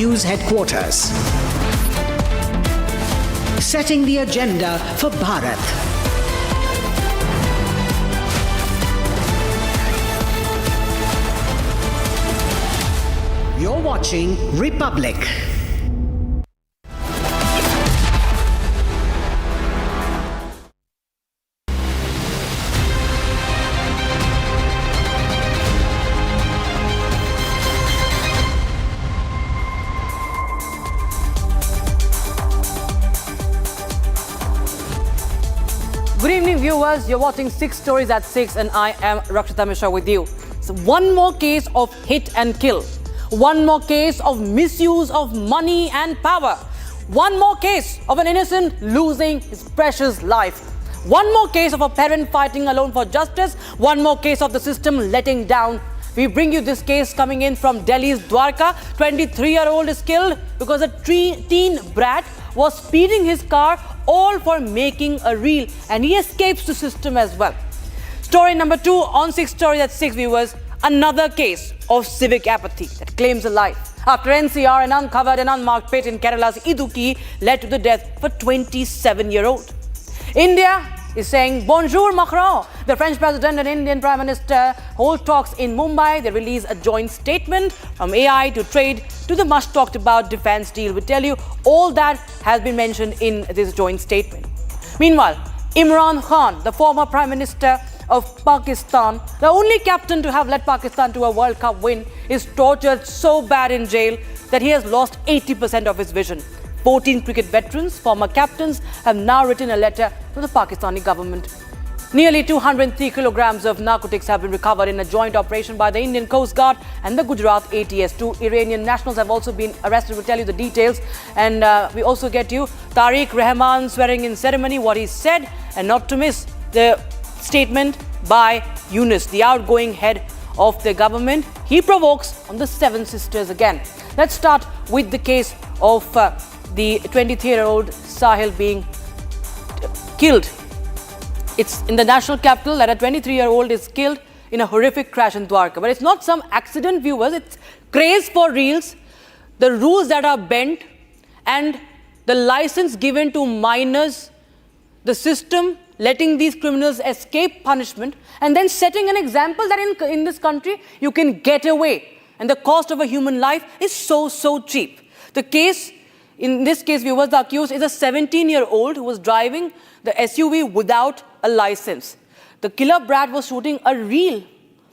news headquarters. Setting the agenda for Bharat. You're watching Republic. Good evening, viewers. You're watching 6 Stories at 6 and I am Rakshita Mishra with you. So one more case of hit and kill. One more case of misuse of money and power. One more case of an innocent losing his precious life. One more case of a parent fighting alone for justice. One more case of the system letting down. We bring you this case coming in from Delhi's Dwarka. 23-year-old is killed because a teen brat was speeding his car, all for making a reel, and he escapes the system as well. Story number 2 on 6 Stories at 6, viewers. Another case of civic apathy that claims a life. After NCR, an uncovered and unmarked pit in Kerala's Idukki led to the death of a 27-year-old. India is saying bonjour Macron. The French president and Indian Prime Minister hold talks in Mumbai. They release a joint statement from AI to trade to the much talked about defense deal. We tell you all that has been mentioned in this joint statement. Meanwhile, Imran Khan, the former Prime Minister of Pakistan, the only captain to have led Pakistan to a World Cup win, is tortured so bad in jail that he has lost 80% of his vision. 14 cricket veterans, former captains, have now written a letter to the Pakistani government. Nearly 203 kilograms of narcotics have been recovered in a joint operation by the Indian Coast Guard and the Gujarat ATS. 2 Iranian nationals have also been arrested. We'll tell you the details. And we also get you Tariq Rahman swearing in ceremony, what he said, and not to miss the statement by Yunus, the outgoing head of the government. He provokes on the 7 sisters again. Let's start with the case of the 23-year-old Sahil being killed. It's in the national capital that a 23-year-old is killed in a horrific crash in Dwarka. But it's not some accident, viewers. It's craze for reels, the rules that are bent, and the license given to minors, the system letting these criminals escape punishment, and then setting an example that in this country you can get away. And the cost of a human life is so cheap. The case, in this case, viewers, the accused is a 17-year-old who was driving the SUV without a license. The killer brat was shooting a reel.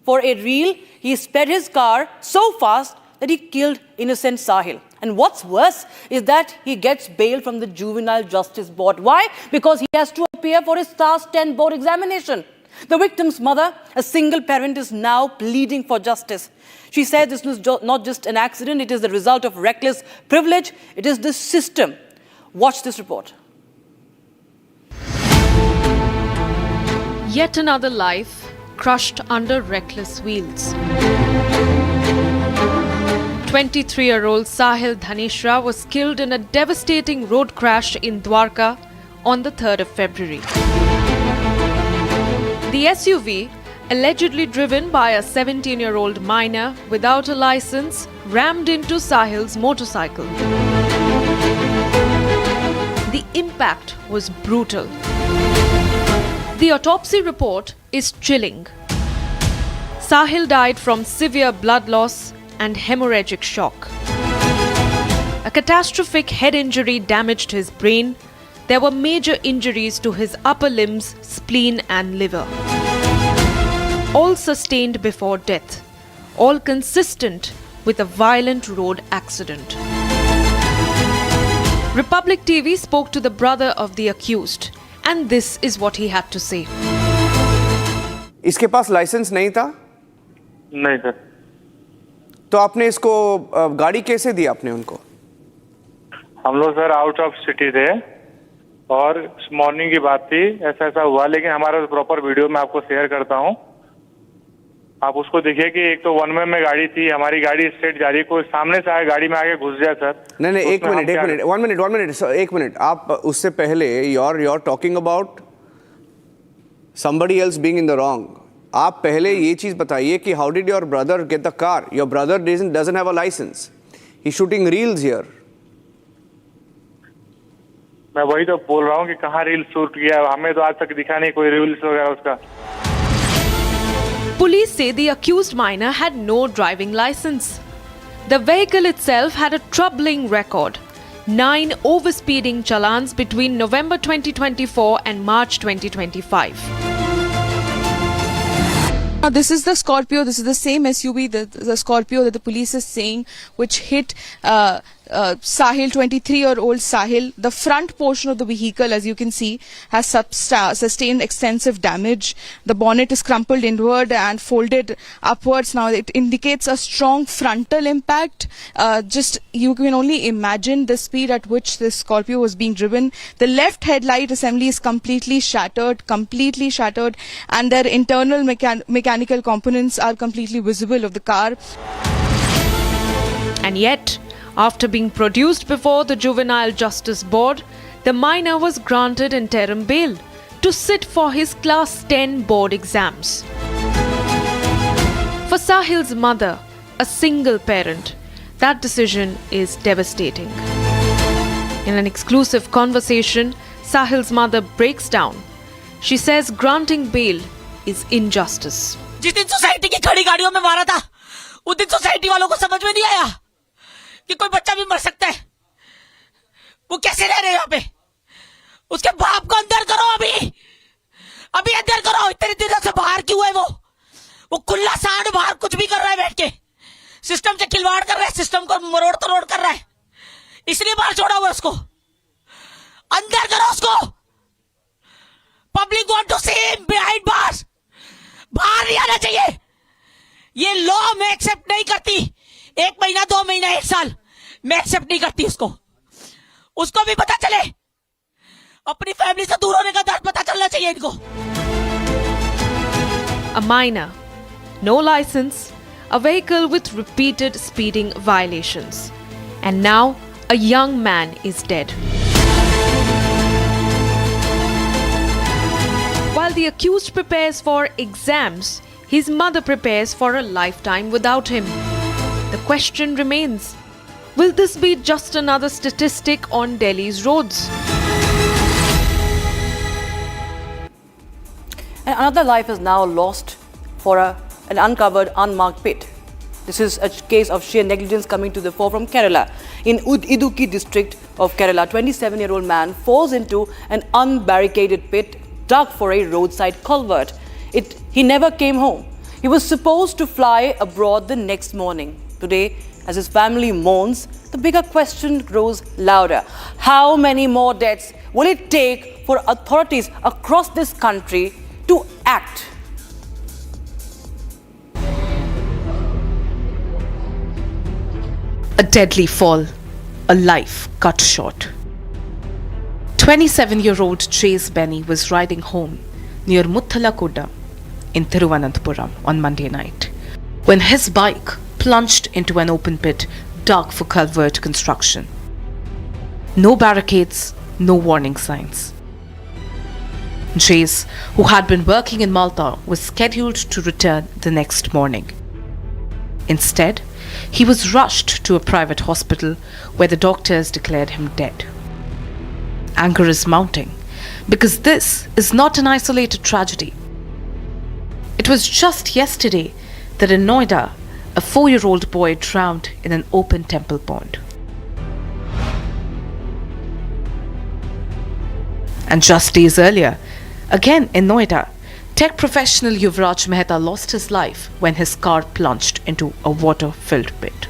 For a reel, he sped his car so fast that he killed innocent Sahil. And what's worse is that he gets bail from the Juvenile Justice Board. Why? Because he has to appear for his Class 10 board examination. The victim's mother, a single parent, is now pleading for justice. She said this was not just an accident, it is the result of reckless privilege. It is the system. Watch this report. Yet another life crushed under reckless wheels. 23-year-old Sahil Dhanishra was killed in a devastating road crash in Dwarka on the 3rd of February. The SUV, allegedly driven by a 17-year-old minor without a license, rammed into Sahil's motorcycle. The impact was brutal. The autopsy report is chilling. Sahil died from severe blood loss and hemorrhagic shock. A catastrophic head injury damaged his brain. There were major injuries to his upper limbs, spleen and liver. All sustained before death, all consistent with a violent road accident. Republic TV spoke to the brother of the accused, and this is what he had to say. इसके पास licence नहीं था? नहीं sir. तो आपने इसको गाड़ी कैसे दी आपने उनको? हम लोग सर आउट ऑफ सिटी थे और मॉर्निंग की बात थी, ऐसा ऐसा हुआ, लेकिन हमारा प्रॉपर वीडियो मैं आपको शेयर करता हूँ। आप उसको देखिए कि एक तो वन वे में गाड़ी थी, हमारी गाड़ी स्ट्रेट जा रही, कोई सामने से आया गाड़ी में आगे घुस जाए सर। नहीं एक मिनट, एक मिनट। आप उससे पहले you're talking about somebody else being in the wrong. आप पहले ये चीज बताइए कि how did your brother get the car? Your brother doesn't have a license. He's shooting reels here. मैं वही तो बोल रहा हूँ कि कहाँ रील शूट किया, हमें तो आज तक दिखा नहीं कोई रील्स वगैरह उसका. Police say the accused minor had no driving license. The vehicle itself had a troubling record. 9 overspeeding challans between November 2024 and March 2025. Now this is the Scorpio, this is the same SUV, the Scorpio that the police is saying, which hit Sahil, 23-year-old Sahil. The front portion of the vehicle, as you can see, has sustained extensive damage. The bonnet is crumpled inward and folded upwards. Now it indicates a strong frontal impact. Just you can only imagine the speed at which this Scorpio was being driven. The left headlight assembly is completely shattered, and their internal mechanical components are completely visible of the car. And yet, after being produced before the Juvenile Justice Board, the minor was granted interim bail to sit for his Class 10 board exams. For Sahil's mother, a single parent, that decision is devastating. In an exclusive conversation, Sahil's mother breaks down. She says granting bail is injustice. जिस दिन society की खड़ी गाड़ियों में मारा था, उस दिन सोसाइटी वालों को समझ में नहीं आया कि कोई बच्चा भी मर सकता है. वो कैसे रह रहे हैं यहाँ पे? उसके बाप को अंदर करो, अभी अंदर करो. इतने दिनों से बाहर क्यों है वो खुला सांड बाहर कुछ भी कर रहा है बैठ के. सिस्टम से खिलवाड़ कर रहा है, सिस्टम को मरोड़ तरोड़ कर रहा है, इसलिए बाहर छोड़ा हुआ उसको. अंदर करो उसको. Public want to see him behind bars. बाहर नहीं आना चाहिए. ये लॉ मैं एक्सेप्ट नहीं करती. 1 महीना 2 महीना 1 साल मैं एक्सेप्ट नहीं करती उसको भी पता चले. अपनी फैमिली से दूर होने का दर्द पता चलना चाहिए इनको. A minor, no license, a vehicle with repeated speeding violations. And now a young man is dead. While the accused prepares for exams, his mother prepares for a lifetime without him. The question remains, will this be just another statistic on Delhi's roads? And another life is now lost for an uncovered, unmarked pit. This is a case of sheer negligence coming to the fore from Kerala. In Idukki district of Kerala, 27-year-old man falls into an unbarricaded pit dug for a roadside culvert. He never came home. He was supposed to fly abroad the next morning. Today, as his family mourns, the bigger question grows louder. How many more deaths will it take for authorities across this country to act? A deadly fall, a life cut short. 27-year-old Chase Benny was riding home near Muthalakoda in Thiruvananthapuram on Monday night when his bike plunged into an open pit dug for culvert construction. No barricades, no warning signs. Chase, who had been working in Malta, was scheduled to return the next morning. Instead, he was rushed to a private hospital where the doctors declared him dead. Anger is mounting because this is not an isolated tragedy. It was just yesterday that in Noida, a 4-year-old boy drowned in an open temple pond. And just days earlier, again in Noida, tech professional Yuvraj Mehta lost his life when his car plunged into a water-filled pit.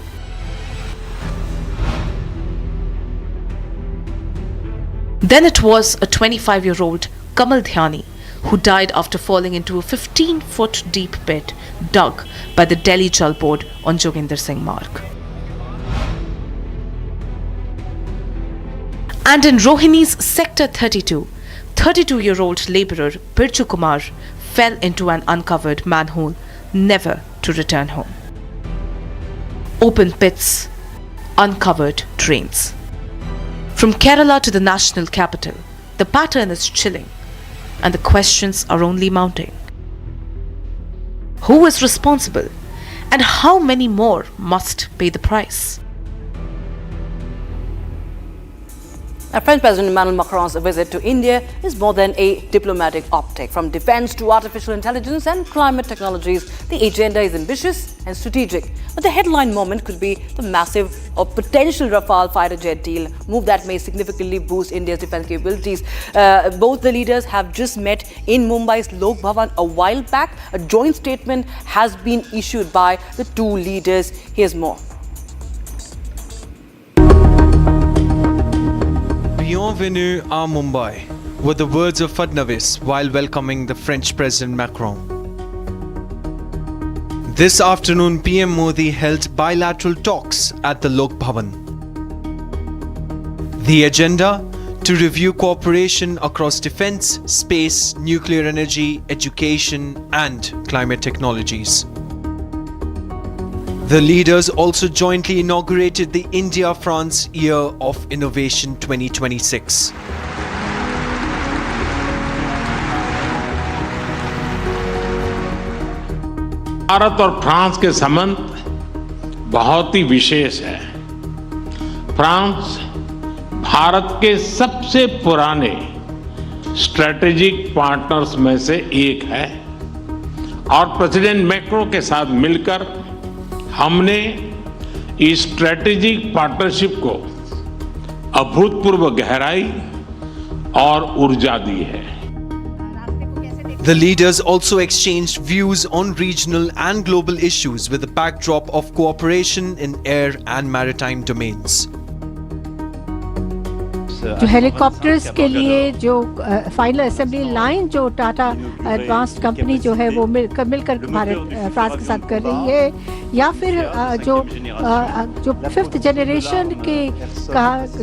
Then it was a 25-year-old Kamal Dhyani who died after falling into a 15-foot deep pit dug by the Delhi Jal Board on Joginder Singh Marg. And in Rohini's Sector 32, 32-year-old labourer Birju Kumar fell into an uncovered manhole, never to return home. Open pits, uncovered drains. From Kerala to the national capital, the pattern is chilling and the questions are only mounting. Who is responsible and how many more must pay the price? French President Emmanuel Macron's visit to India is more than a diplomatic optic. From defense to artificial intelligence and climate technologies, the agenda is ambitious and strategic. But the headline moment could be the massive or potential Rafale fighter jet deal, move that may significantly boost India's defense capabilities. Both the leaders have just met in Mumbai's Lok Bhavan a while back. A joint statement has been issued by the two leaders. Here's more. Bienvenue à Mumbai were the words of Fadnavis while welcoming the French President Macron. This afternoon, PM Modi held bilateral talks at the Lok Bhavan. The agenda: to review cooperation across defense, space, nuclear energy, education, and climate technologies. The leaders also jointly inaugurated the India-France Year of Innovation 2026. Bharat और France के संबंध बहुत ही विशेष है। France Bharat के सबसे पुराने strategic partners में से एक है और प्रेसिडेंट मैक्रो के साथ मिलकर हमने इस स्ट्रेटेजिक पार्टनरशिप को अभूतपूर्व गहराई और ऊर्जा दी है। The leaders also exchanged views on regional and global issues with the backdrop of cooperation in air and maritime domains. जो हेलीकॉप्टर्स के लिए जो फाइनल असेंबली लाइन जो टाटा एडवांस्ड कंपनी जो है वो मिलकर भारत फ्रांस के साथ कर रही है, या फिर जो फिफ्थ जनरेशन के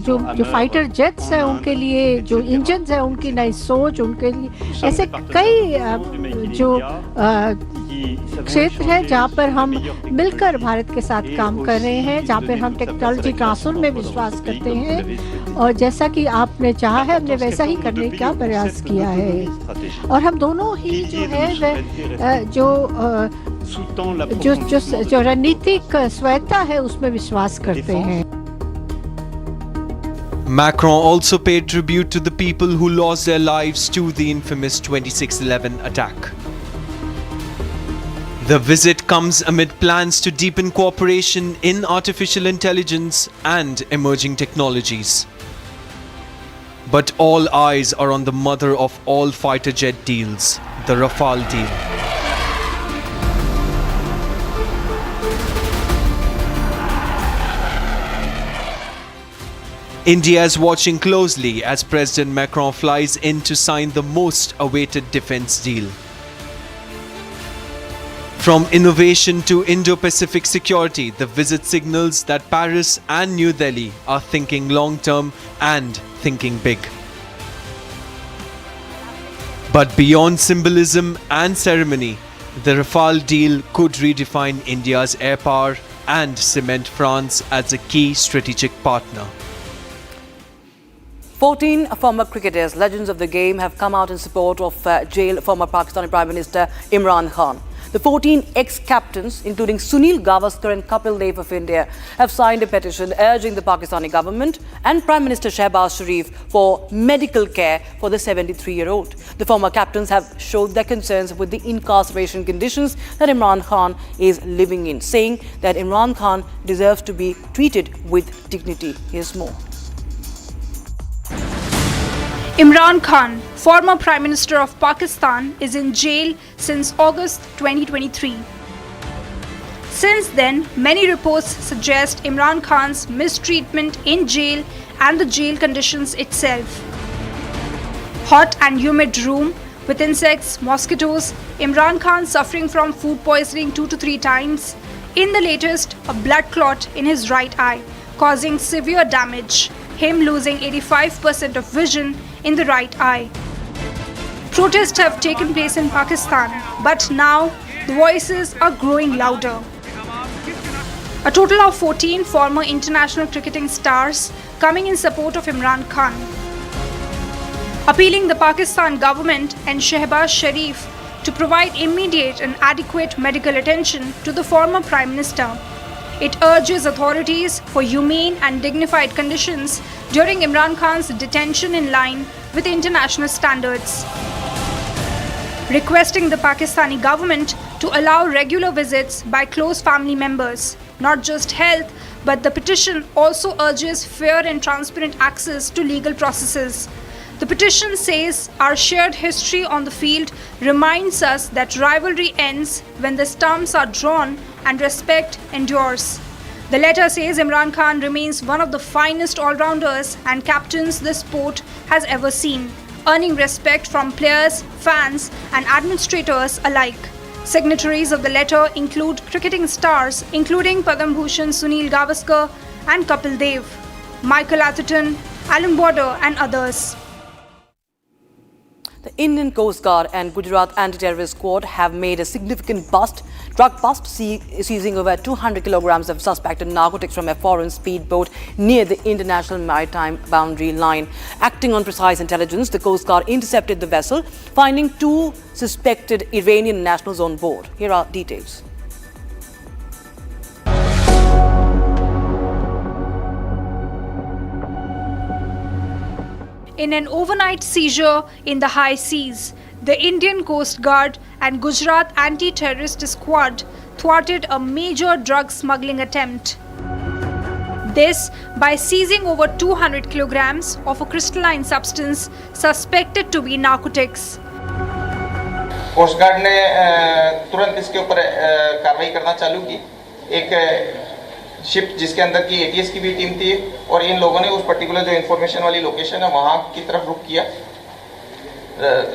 जो फाइटर जेट्स हैं उनके लिए जो इंजन्स हैं उनकी नई सोच, उनके लिए ऐसे कई जो क्षेत्र है जहाँ पर हम मिलकर भारत के साथ काम कर रहे हैं, जहाँ पर हम टेक्नोलॉजी ट्रांसफर में विश्वास करते हैं और जैसा कि आपने चाहा है हमने वैसा ही करने का प्रयास किया है। और हम दोनों ही जो है जो रणनीतिक स्वायत्ता है उसमें विश्वास करते हैं। Macron also paid tribute to the people who lost their lives to the infamous 26/11 attack. The visit comes amid plans to deepen cooperation in artificial intelligence and emerging technologies. But all eyes are on the mother of all fighter jet deals, the Rafale deal. India is watching closely as President Macron flies in to sign the most awaited defense deal. From innovation to Indo-Pacific security, the visit signals that Paris and New Delhi are thinking long-term and thinking big. But beyond symbolism and ceremony, the Rafale deal could redefine India's air power and cement France as a key strategic partner. 14 former cricketers, legends of the game, have come out in support of jailed former Pakistani Prime Minister Imran Khan. The 14 ex-captains, including Sunil Gavaskar and Kapil Dev of India, have signed a petition urging the Pakistani government and Prime Minister Shehbaz Sharif for medical care for the 73-year-old. The former captains have showed their concerns with the incarceration conditions that Imran Khan is living in, saying that Imran Khan deserves to be treated with dignity. Here's more. Imran Khan, former Prime Minister of Pakistan, is in jail since August 2023. Since then, many reports suggest Imran Khan's mistreatment in jail and the jail conditions itself. Hot and humid room with insects, mosquitoes, Imran Khan suffering from food poisoning 2 to 3 times. In the latest, a blood clot in his right eye, causing severe damage, him losing 85% of vision in the right eye. Protests have taken place in Pakistan, but now the voices are growing louder. A total of 14 former international cricketing stars coming in support of Imran Khan, appealing the Pakistan government and Shehbaz Sharif to provide immediate and adequate medical attention to the former Prime Minister. It urges authorities for humane and dignified conditions during Imran Khan's detention in line with international standards. Requesting the Pakistani government to allow regular visits by close family members. Not just health, but the petition also urges fair and transparent access to legal processes. The petition says our shared history on the field reminds us that rivalry ends when the stumps are drawn and respect endures. The letter says Imran Khan remains one of the finest all-rounders and captains the sport has ever seen, earning respect from players, fans and administrators alike. Signatories of the letter include cricketing stars including Padam Bhushan Sunil Gavaskar and Kapil Dev, Michael Atherton, Alan Border and others. The Indian Coast Guard and Gujarat Anti-Terrorist Squad have made a significant drug bust, seizing over 200 kilograms of suspected narcotics from a foreign speedboat near the international maritime boundary line. Acting on precise intelligence, the Coast Guard intercepted the vessel, finding 2 suspected Iranian nationals on board. Here are details. In an overnight seizure in the high seas, the Indian Coast Guard and Gujarat Anti-Terrorist Squad thwarted a major drug smuggling attempt. This by seizing over 200 kilograms of a crystalline substance suspected to be narcotics. Coast guard ने तुरंत इसके ऊपर कार्रवाई करना चालू की। एक ship जिसके अंदर की एटीएस की भी टीम थी और इन लोगों ने उस पर्टिकुलर जो इन्फॉर्मेशन वाली लोकेशन है वहाँ की तरफ रुख किया।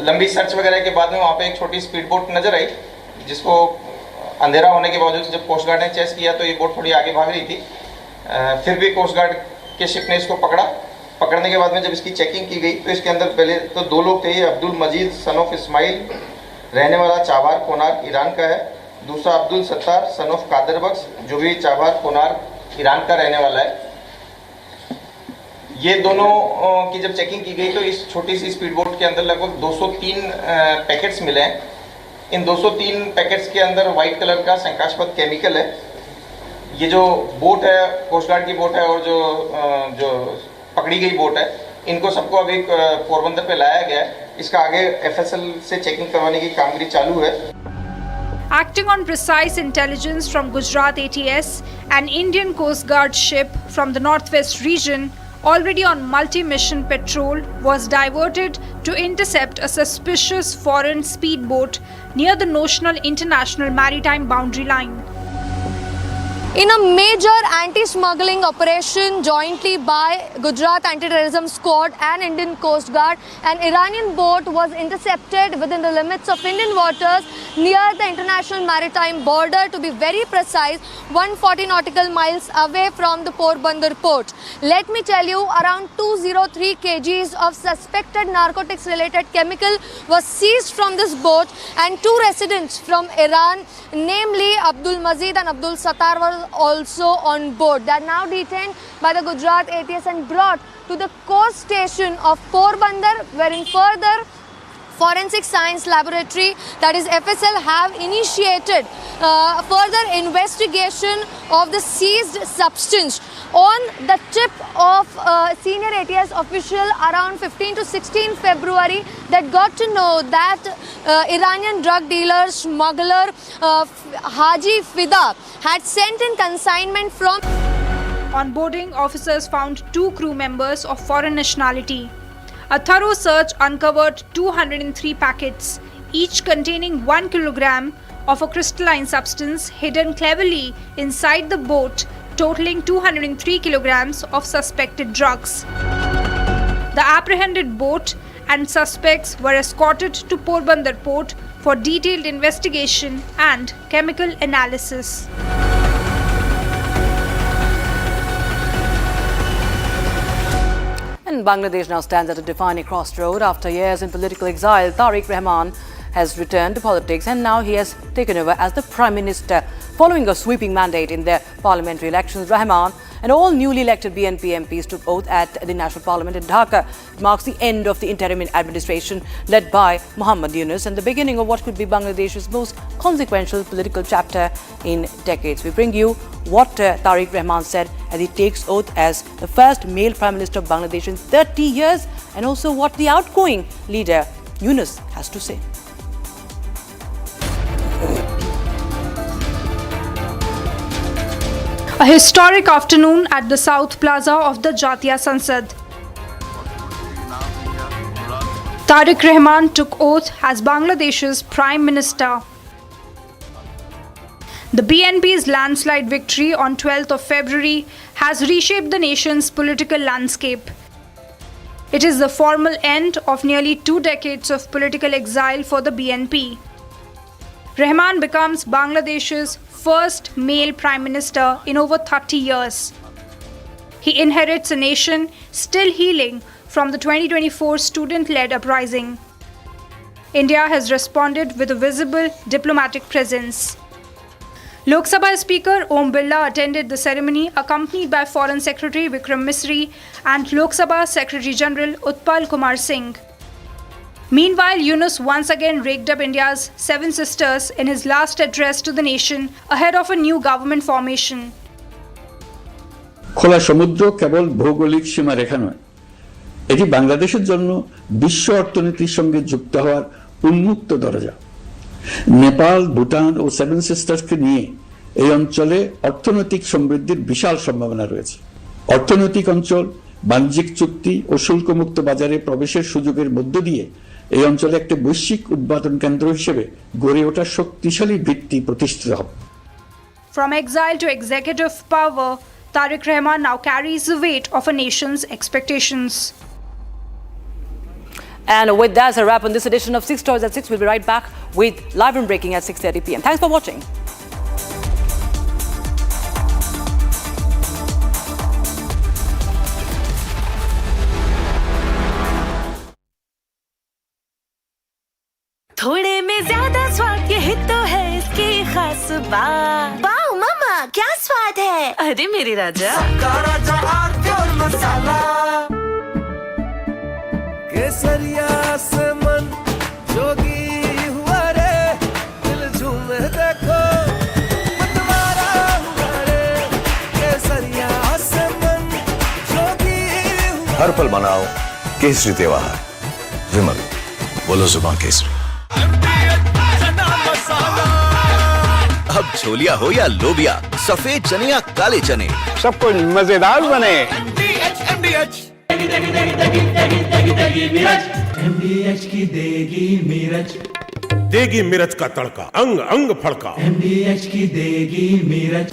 लंबी सर्च वगैरह के बाद में वहाँ पे एक छोटी स्पीड बोट नजर आई, जिसको अंधेरा होने के बावजूद जब कोस्ट गार्ड ने चेस किया तो ये बोट थोड़ी आगे भाग रही थी। फिर भी कोस्ट गार्ड के शिप ने इसको पकड़ा। पकड़ने के बाद में जब इसकी चेकिंग की गई तो इसके अंदर पहले तो 2 लोग थे। अब्दुल मजीद सन ऑफ इस्माइल रहने वाला चाबार कोनार ईरान का है। दूसरा अब्दुल सत्तार सन ऑफ कादर बख्श जो भी चाबार कोनार ईरान का रहने वाला है। ये दोनों की जब चेकिंग की गई तो इस छोटी सी स्पीड बोट के अंदर लगभग 203 पैकेट्स मिले हैं। इन 203 पैकेट्स के अंदर वाइट कलर का शंकास्पद केमिकल है। ये जो बोट है कोस्ट गार्ड की बोट है और जो पकड़ी गई बोट है, इनको सबको अभी पोरबंदर पे लाया गया है। इसका आगे एफएसएल से चेकिंग करवाने की कामगिरी चालू है। Acting on precise intelligence from Gujarat ATS, an Indian Coast Guard ship from the northwest region, already on multi-mission patrol, was diverted to intercept a suspicious foreign speedboat near the notional international maritime boundary line. In a major anti-smuggling operation jointly by Gujarat Anti-Terrorism Squad and Indian Coast Guard, an Iranian boat was intercepted within the limits of Indian waters near the international maritime border, to be very precise, 140 nautical miles away from the Porbandar port. Let me tell you, around 203 kgs of suspected narcotics related chemical was seized from this boat, and 2 residents from Iran, namely Abdul Mazid and Abdul Sattar, were also on board. They are now detained by the Gujarat ATS and brought to the coast station of Porbandar, wherein further Forensic Science Laboratory, that is FSL, have initiated further investigation of the seized substance. On the tip of senior ATS official around 15 to 16 February, that got to know that Iranian drug dealer, smuggler Haji Fida had sent in consignment from. On boarding, officers found 2 crew members of foreign nationality. A thorough search uncovered 203 packets, each containing 1 kilogram of a crystalline substance hidden cleverly inside the boat, totaling 203 kilograms of suspected drugs. The apprehended boat and suspects were escorted to Porbandar port for detailed investigation and chemical analysis. And Bangladesh now stands at a defining crossroad. After years in political exile, Tariq Rahman has returned to politics and now he has taken over as the Prime Minister. Following a sweeping mandate in the parliamentary elections, Rahman And all newly elected BNP MPs took oath at the National Parliament in Dhaka. It marks the end of the interim administration led by Muhammad Yunus and the beginning of what could be Bangladesh's most consequential political chapter in decades. We bring you what Tariq Rahman said as he takes oath as the first male Prime Minister of Bangladesh in 30 years, and also what the outgoing leader Yunus has to say. A historic afternoon at the South Plaza of the Jatiya Sansad. Tariq Rahman took oath as Bangladesh's Prime Minister. The BNP's landslide victory on 12th of February has reshaped the nation's political landscape. It is the formal end of nearly 2 decades of political exile for the BNP. Rahman becomes Bangladesh's first male Prime Minister in over 30 years. He inherits a nation still healing from the 2024 student-led uprising. India has responded with a visible diplomatic presence. Lok Sabha Speaker Om Birla attended the ceremony accompanied by Foreign Secretary Vikram Misri and Lok Sabha Secretary General Utpal Kumar Singh. Meanwhile, Yunus once again raked up India's 7 sisters in his last address to the nation ahead of a new government formation. খোলা সমুদ্র কেবল ভৌগোলিক সীমারেখা নয়, এটি বাংলাদেশের জন্য বিশ্ব অর্থনীতির সঙ্গে যুক্ত হওয়ার উন্মুক্ত দরজা। নেপাল, ভুটান ও 7 সিস্টার্সকে নিয়ে এই অঞ্চলে অর্থনৈতিক সমৃদ্ধির বিশাল সম্ভাবনা রয়েছে। অর্থনৈতিক অঞ্চল, বাণিজ্যিক চুক্তি ও শুল্কমুক্ত বাজারে প্রবেশের সুযোগের মধ্য দিয়ে এই অঞ্চলে একটা বৈশ্বিক উৎপাদন কেন্দ্র হিসেবে গড়ে ওঠা শক্তিশালী ভিত্তি প্রতিষ্ঠিত হবে। From exile to executive power, Tariq Rahman now carries the weight of a nation's expectations. And with that, a wrap on this edition of 6 Stories at 6. We'll be right back with live and breaking at 6:30 p.m. Thanks for watching. थोड़े में ज्यादा स्वाद यही तो है इसकी खास बात। वाओ मामा, क्या स्वाद है? अरे मेरे राजा, राजा और मसाला। केसरिया से मन जोगी हुआ रे, दिल झूमे देखो मतवारा हुआ रे। केसरिया से मन जोगी हुआ। हर पल मनाओ केसरी त्योहार। विमल, बोलो जुबान केसरी। अब छोलिया हो या लोबिया, सफेद चने या काले चने, सब कुछ मजेदार बने। MDH की देगी मिर्च, देगी मिर्च का तड़का, अंग अंग फड़का। MDH की देगी मिर्च।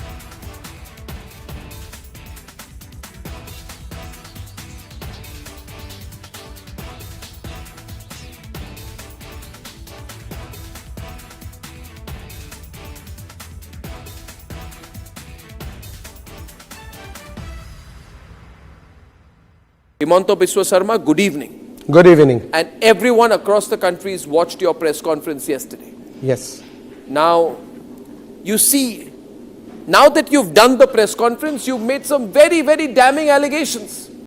Himanta Biswa Sarma, good evening. Good evening. And everyone across the country's watched your press conference yesterday. Yes. Now, you see, now that you've done the press conference, you've made some very, very damning allegations.